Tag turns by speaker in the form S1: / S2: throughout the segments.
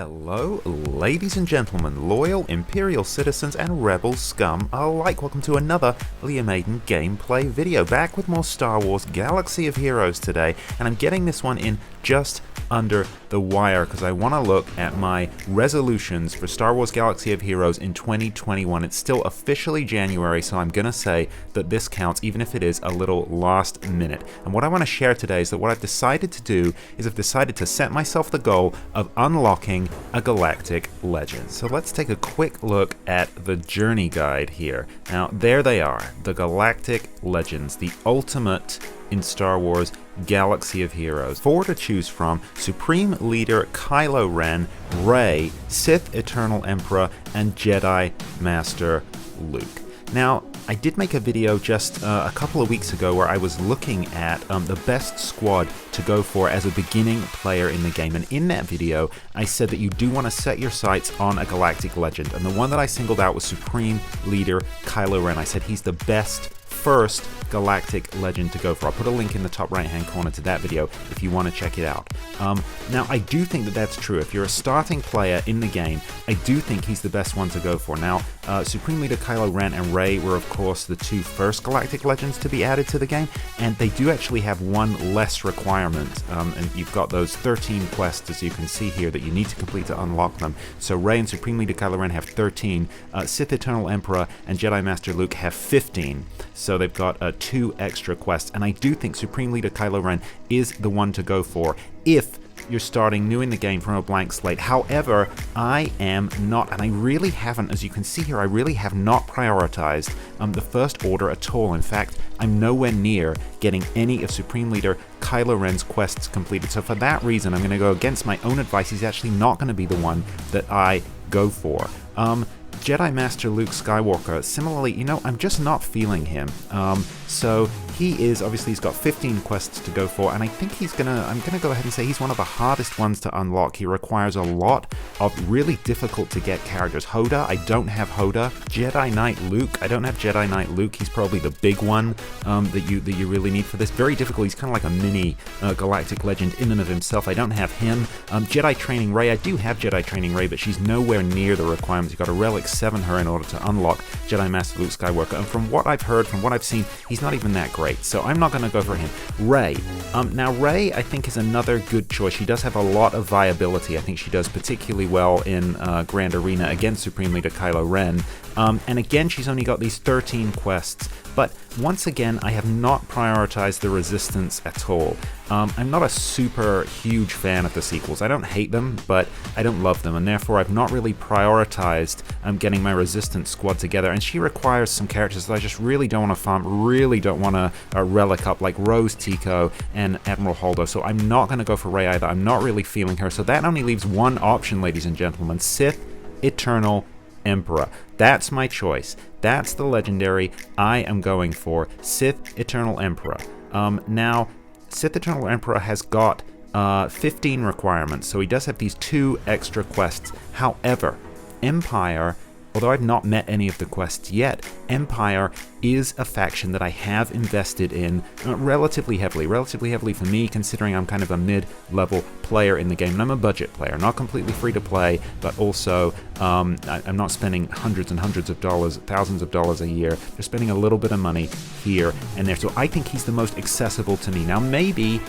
S1: Hello, ladies and gentlemen, loyal Imperial citizens and rebel scum alike. Welcome to another Leah Maiden gameplay video. Back with more Star Wars Galaxy of Heroes today, and I'm getting this one in just under the wire because I want to look at my resolutions for Star Wars Galaxy of Heroes in 2021. It's still officially January, so I'm gonna say that this counts even if it is a little last minute. And what I want to share today is that what I've decided to do is I've decided to set myself the goal of unlocking a Galactic Legend. So let's take a quick look at the journey guide here. Now there they are, the Galactic Legends, the ultimate in Star Wars Galaxy of Heroes. 4 to choose from: Supreme Leader Kylo Ren, Rey, Sith Eternal Emperor, and Jedi Master Luke. Now, I did make a video just a couple of weeks ago where I was looking at the best squad to go for as a beginning player in the game, and in that video I said that you do want to set your sights on a Galactic Legend, and the one that I singled out was Supreme Leader Kylo Ren. I said he's the best first Galactic Legend to go for. I'll put a link in the top right hand corner to that video if you want to check it out. Now I do think that that's true. If you're a starting player in the game, I do think he's the best one to go for. Now Supreme Leader Kylo Ren and Rey were of course the two first Galactic Legends to be added to the game, and they do actually have one less requirement, and you've got those 13 quests as you can see here that you need to complete to unlock them. So Rey and Supreme Leader Kylo Ren have 13, Sith Eternal Emperor and Jedi Master Luke have 15. So they've got 2 extra quests, and I do think Supreme Leader Kylo Ren is the one to go for if you're starting new in the game from a blank slate. However, I am not, and I really haven't, as you can see here, I really have not prioritized the First Order at all. In fact, I'm nowhere near getting any of Supreme Leader Kylo Ren's quests completed. So for that reason, I'm going to go against my own advice. He's actually not going to be the one that I go for. Jedi Master Luke Skywalker, similarly, I'm just not feeling him. So he is, obviously he's got 15 quests to go for, and I think I'm gonna go ahead and say he's one of the hardest ones to unlock. He requires a lot of really difficult to get characters. Hoda, I don't have Hoda. Jedi Knight Luke, I don't have Jedi Knight Luke. He's probably the big one that you really need for this. Very difficult. He's kind of like a mini Galactic Legend in and of himself. I don't have him. Jedi Training Rey, I do have Jedi Training Rey, but she's nowhere near the requirements. You've got to Relic 7 her in order to unlock Jedi Master Luke Skywalker, and from what I've heard, from what I've seen, he's not even that great, so I'm not going to go for him. Rey. Now Rey, I think, is another good choice. She does have a lot of viability. I think she does particularly well in Grand Arena against Supreme Leader Kylo Ren, and again, she's only got these 13 quests, but once again, I have not prioritized the Resistance at all. I'm not a super huge fan of the sequels. I don't hate them, but I don't love them, and therefore I've not really prioritized getting my Resistance squad together, and she requires some characters that I just really don't want to farm, really don't want to relic up, like Rose Tico and Admiral Holdo, so I'm not going to go for Rey either. I'm not really feeling her, so that only leaves one option, ladies and gentlemen: Sith Eternal Emperor. That's my choice. That's the legendary I am going for, Sith Eternal Emperor. Now, Sith Eternal Emperor has got 15 requirements, so he does have these 2 extra quests. However, Empire, although I've not met any of the quests yet, Empire is a faction that I have invested in relatively heavily for me, considering I'm kind of a mid-level player in the game, and I'm a budget player, not completely free to play, but also I'm not spending hundreds and hundreds of dollars, thousands of dollars a year, just spending a little bit of money here and there, so I think he's the most accessible to me. Now maybe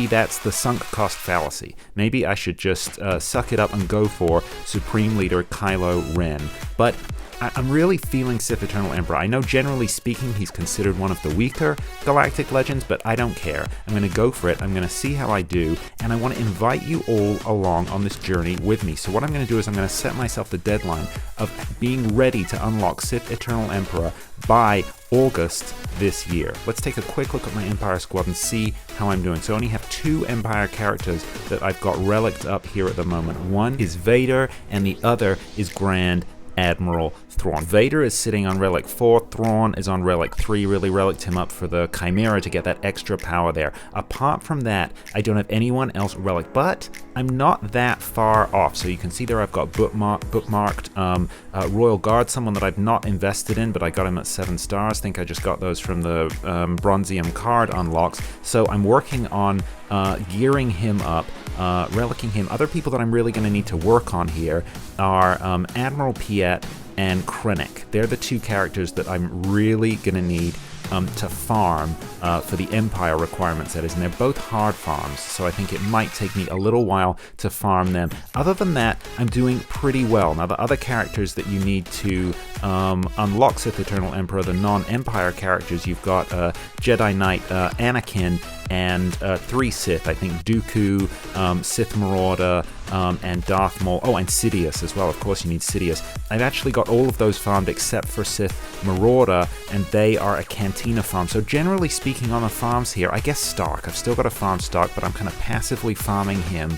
S1: that's the sunk cost fallacy. Maybe I should just suck it up and go for Supreme Leader Kylo Ren. But I'm really feeling Sith Eternal Emperor. I know generally speaking he's considered one of the weaker Galactic Legends, but I don't care. I'm going to go for it. I'm going to see how I do, and I want to invite you all along on this journey with me. So what I'm going to do is I'm going to set myself the deadline of being ready to unlock Sith Eternal Emperor by August this year. Let's take a quick look at my Empire squad and see how I'm doing. So I only have 2 Empire characters that I've got relicked up here at the moment. One is Vader, and the other is Grand Admiral Thrawn. Vader is sitting on Relic 4, Thrawn is on Relic 3, really relicked him up for the Chimera to get that extra power there. Apart from that, I don't have anyone else relic, but I'm not that far off. So you can see there I've got bookmarked Royal Guard, someone that I've not invested in, but I got him at 7 stars. I think I just got those from the Bronzium card unlocks. So I'm working on gearing him up, relicking him. Other people that I'm really going to need to work on here are Admiral Piet and Krennic. They're the 2 characters that I'm really going to need to farm for the Empire requirements, that is, and they're both hard farms, so I think it might take me a little while to farm them. Other than that, I'm doing pretty well. Now, the other characters that you need to unlock Sith Eternal Emperor, the non-Empire characters, you've got Jedi Knight Anakin and 3 Sith, I think Dooku, Sith Marauder, and Darth Maul. Oh, and Sidious as well. Of course you need Sidious. I've actually got all of those farmed except for Sith Marauder, and they are a Cantina farm. So generally speaking on the farms here, I guess Stark. I've still got a farm Stark, but I'm kind of passively farming him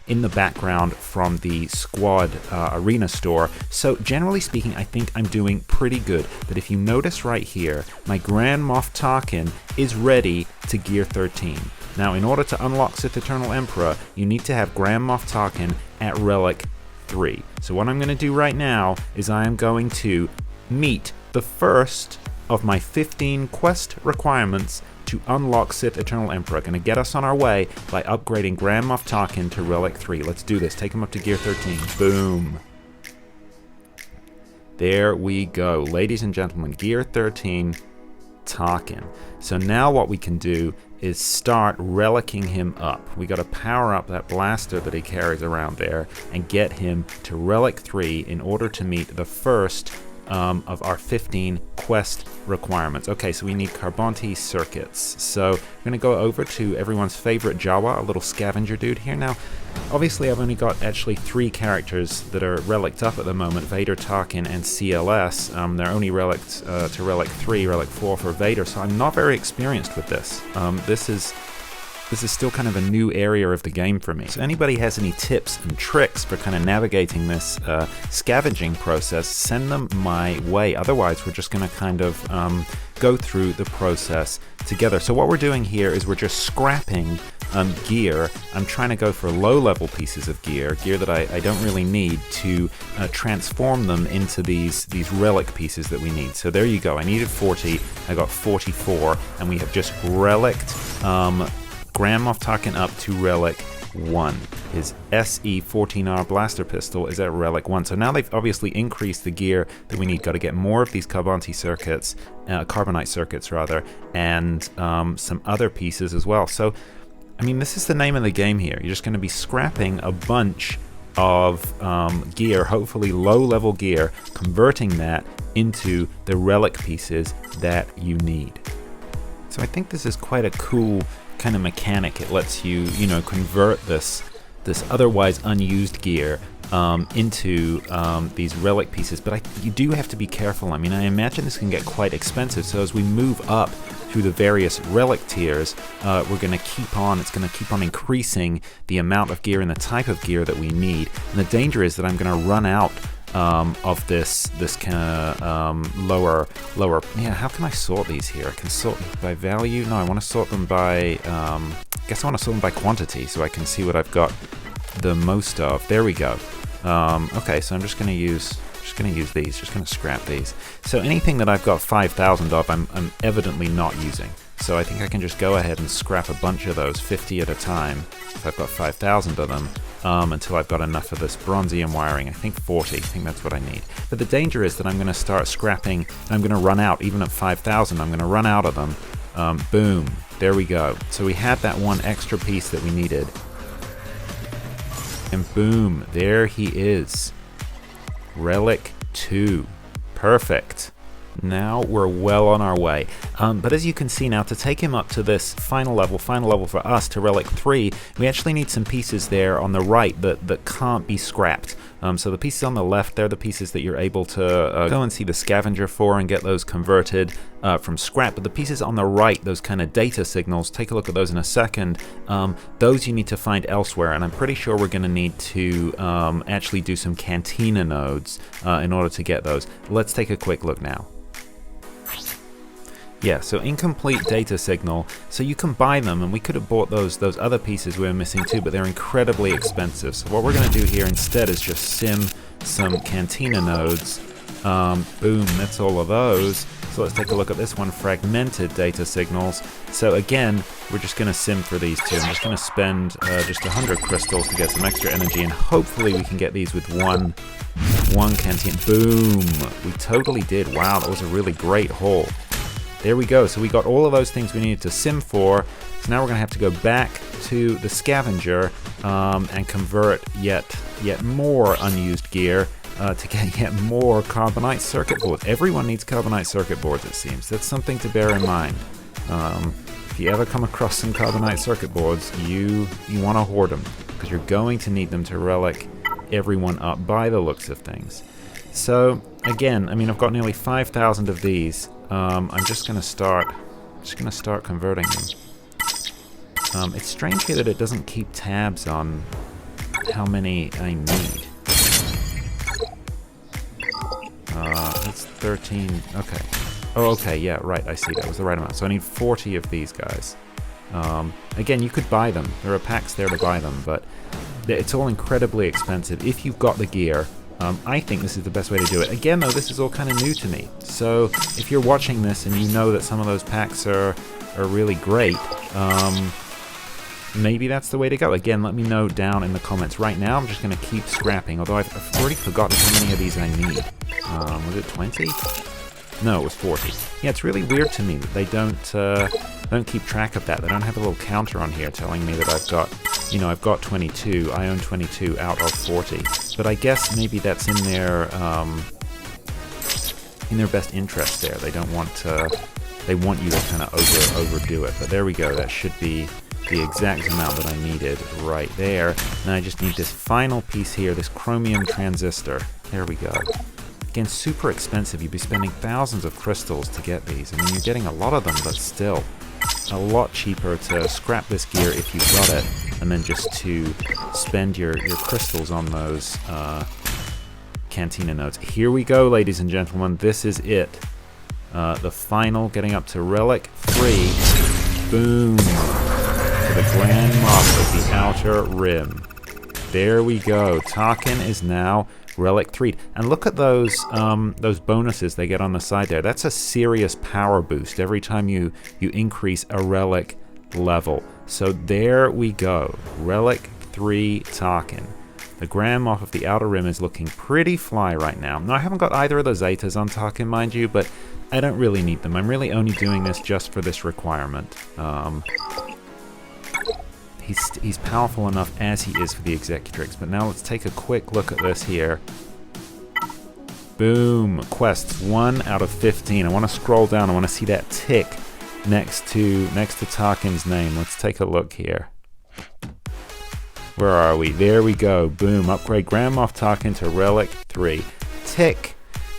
S1: in the background from the squad arena store. So generally speaking, I think I'm doing pretty good. But if you notice right here, my Grand Moff Tarkin is ready to gear 13. Now, in order to unlock Sith Eternal Emperor, you need to have Grand Moff Tarkin at Relic 3. So what I'm going to do right now is I am going to meet the first of my 15 quest requirements to unlock Sith Eternal Emperor. Going to get us on our way by upgrading Grand Moff Tarkin to Relic 3. Let's do this. Take him up to gear 13. Boom. There we go. Ladies and gentlemen, gear 13, Tarkin. So now what we can do is start relicking him up. We got to power up that blaster that he carries around there and get him to Relic 3 in order to meet the first of our 15 quest requirements. Okay, so we need Carbonte circuits. So we're going to go over to everyone's favorite Jawa, a little scavenger dude here. Now, obviously I've only got actually 3 characters that are relicked up at the moment, Vader, Tarkin, and CLS. They're only relicked to Relic 3, Relic 4 for Vader, so I'm not very experienced with this. This is still kind of a new area of the game for me. So anybody has any tips and tricks for kind of navigating this scavenging process, send them my way. Otherwise, we're just going to kind of go through the process together. So what we're doing here is we're just scrapping gear. I'm trying to go for low-level pieces of gear that I don't really need, to transform them into these relic pieces that we need. So there you go. I needed 40. I got 44, and we have just relicked Grand Moff Tarkin up to Relic 1. His SE-14R blaster pistol is at Relic 1. So now they've obviously increased the gear that we need. Got to get more of these Carbonite circuits, Carbonite circuits rather, and some other pieces as well. So, I mean, this is the name of the game here. You're just going to be scrapping a bunch of gear, hopefully low-level gear, converting that into the relic pieces that you need. So I think this is quite a cool kind of mechanic. It lets you, convert this otherwise unused gear into these relic pieces, but you do have to be careful. I mean, I imagine this can get quite expensive, so as we move up through the various relic tiers, it's going to keep on increasing the amount of gear and the type of gear that we need. And the danger is that I'm going to run out of this kind of lower. Yeah, how can I sort these here? I can sort them by value. No, I want to sort them by. I guess I want to sort them by quantity, so I can see what I've got the most of. There we go. Okay, so I'm just going to use these. Just going to scrap these. So anything that I've got 5,000 of, I'm evidently not using. So I think I can just go ahead and scrap a bunch of those, 50 at a time, if I've got 5,000 of them, until I've got enough of this bronzium wiring. I think 40, I think that's what I need. But the danger is that I'm going to start scrapping, and I'm going to run out, even at 5,000, I'm going to run out of them. Boom, there we go. So we had that one extra piece that we needed. And boom, there he is. Relic 2. Perfect. Now we're well on our way. But as you can see now, to take him up to this final level for us, to Relic 3, we actually need some pieces there on the right that can't be scrapped. So the pieces on the left, they're the pieces that you're able to go and see the scavenger for and get those converted from scrap. But the pieces on the right, those kind of data signals, take a look at those in a second, those you need to find elsewhere. And I'm pretty sure we're going to need to actually do some cantina nodes in order to get those. Let's take a quick look now. Yeah, so incomplete data signal. So you can buy them, and we could have bought those other pieces we were missing too, but they're incredibly expensive. So what we're going to do here instead is just sim some Cantina nodes. Boom, that's all of those. So let's take a look at this one, fragmented data signals. So again, we're just going to sim for these two. I'm just going to spend just 100 crystals to get some extra energy, and hopefully we can get these with one Cantina. Boom! We totally did. Wow, that was a really great haul. There we go. So we got all of those things we needed to sim for. So now we're going to have to go back to the scavenger and convert yet more unused gear to get yet more carbonite circuit boards. Everyone needs carbonite circuit boards, it seems. That's something to bear in mind. If you ever come across some carbonite circuit boards, you want to hoard them, because you're going to need them to relic everyone up by the looks of things. So again, I mean, I've got nearly 5,000 of these. I'm just gonna start converting them. It's strange here that it doesn't keep tabs on how many I need. That's 13. Okay. Oh, okay. Yeah, right. I see. That was the right amount. So I need 40 of these guys. Again, you could buy them. There are packs there to buy them, but it's all incredibly expensive if you've got the gear. I think this is the best way to do it. Again, though, this is all kind of new to me. So if you're watching this and you know that some of those packs are really great, maybe that's the way to go. Again, let me know down in the comments. Right now, I'm just going to keep scrapping, although I've already forgotten how many of these I need. Was it 20? No, it was 40. Yeah, it's really weird to me that they don't keep track of that. They don't have a little counter on here telling me that I've got 22. I own 22 out of 40. But I guess maybe that's in their best interest there. They don't want they want you to kind of overdo it. But there we go. That should be the exact amount that I needed right there. Now I just need this final piece here, this chromium transistor. There we go. Again, super expensive. You'd be spending thousands of crystals to get these. I mean, you're getting a lot of them, but still a lot cheaper to scrap this gear if you've got it, and then just to spend your crystals on those Cantina nodes. Here we go, ladies and gentlemen. This is it. The final, getting up to Relic 3. Boom. To the Grand Moff of the Outer Rim. There we go. Tarkin is now Relic 3. And look at those bonuses they get on the side there. That's a serious power boost every time you increase a relic level. So there we go. Relic 3 Tarkin. The Grand Moff of the Outer Rim is looking pretty fly right now. Now, I haven't got either of those Zetas on Tarkin, mind you, but I don't really need them. I'm really only doing this just for this requirement. He's powerful enough as he is for the Executrix, but now let's take a quick look at this here. Boom! Quests 1 out of 15. I want to scroll down. I want to see that tick next to Tarkin's name. Let's take a look here. Where are we? There we go. Boom! Upgrade Grand Moff Tarkin to Relic 3. Tick!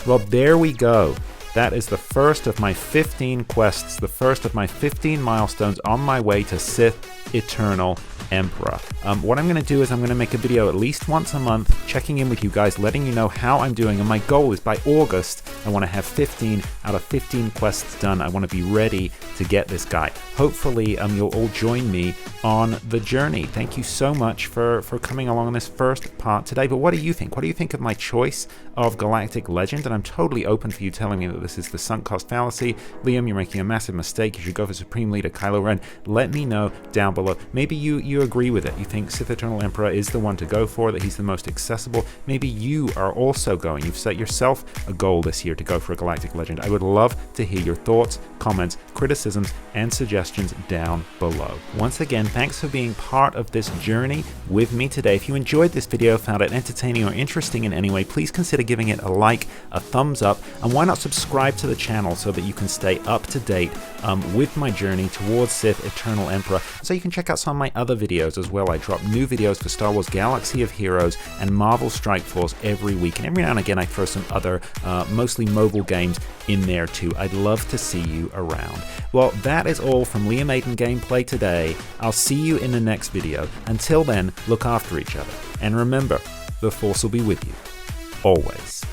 S1: Well, there we go. That is the first of my 15 quests, the first of my 15 milestones on my way to Sith Eternal Emperor. What I'm going to do is I'm going to make a video at least once a month, checking in with you guys, letting you know how I'm doing, and my goal is by August, I want to have 15 out of 15 quests done. I want to be ready to get this guy. Hopefully, you'll all join me on the journey. Thank you so much for coming along on this first part today. But what do you think? What do you think of my choice of Galactic Legend? And I'm totally open for you telling me that this is the sunk cost fallacy. Liam, you're making a massive mistake. You should go for Supreme Leader Kylo Ren. Let me know down below. Maybe you agree with it. You think Sith Eternal Emperor is the one to go for, that he's the most accessible. Maybe you are also going. You've set yourself a goal this year to go for a Galactic Legend. I would love to hear your thoughts, comments, criticisms, and suggestions down below. Once again, thanks for being part of this journey with me today. If you enjoyed this video, found it entertaining or interesting in any way, please consider giving it a like, a thumbs up, and why not subscribe to the channel so that you can stay up to date with my journey towards Sith Eternal Emperor. So you can check out some of my other videos as well. I drop new videos for Star Wars Galaxy of Heroes and Marvel Strike Force every week, and every now and again I throw some other mostly mobile games in there too. I'd love to see you around. Well, that is all from Liam Aiden Gameplay today. I'll see you in the next video. Until then, look after each other, and remember, the Force will be with you always.